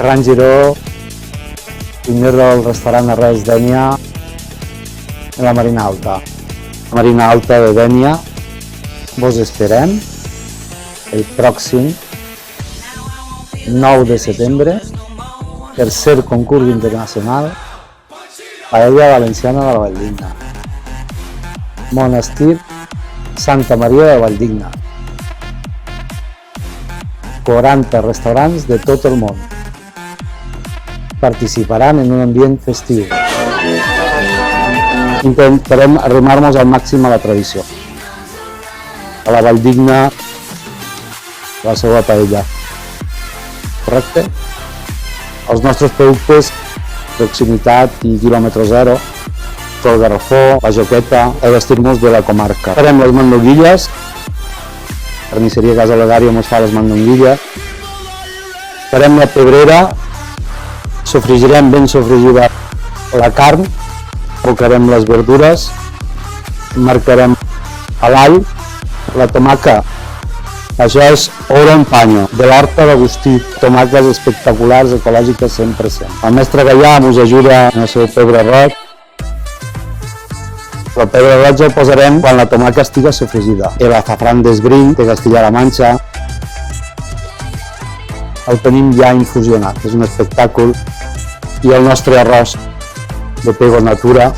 Ferran Giró, cuiner del restaurant Arrels Dénia, en la Marina Alta. La Marina Alta de Dénia, vos esperem el pròxim 9 de setembre, tercer concurs internacional Paella Valenciana de la Valldigna. Monestir Santa Maria de Valldigna. 40 restaurants de tot el món participaran en un ambient festiu. Intentarem arrimar-nos al màxim a la tradició. A la Valldigna, la seva paella. Correcte? Els nostres productes, proximitat i quilòmetre zero, el garrafó, la joqueta, el vestir-nos de la comarca. Farem les mandonguilles, carnisseria Casa Legària mos fa les mandonguilles. Farem la pebrera, sofregirem ben sofregida la carn, abocarem les verdures, marcarem l'all, la tomaca. Això és oro en panyo, de l'horta d'Agustí, tomaques espectaculars, ecològiques 100%. El mestre Gallà ens ajuda en el seu pebre roig. El pebre roig el posarem quan la tomaca estiga sofregida. L'azafrán d'Esbriny, de Castilla-La Manxa, el tenim ja infusionat, és un espectacle. I el nostre arròs de Pego Natura,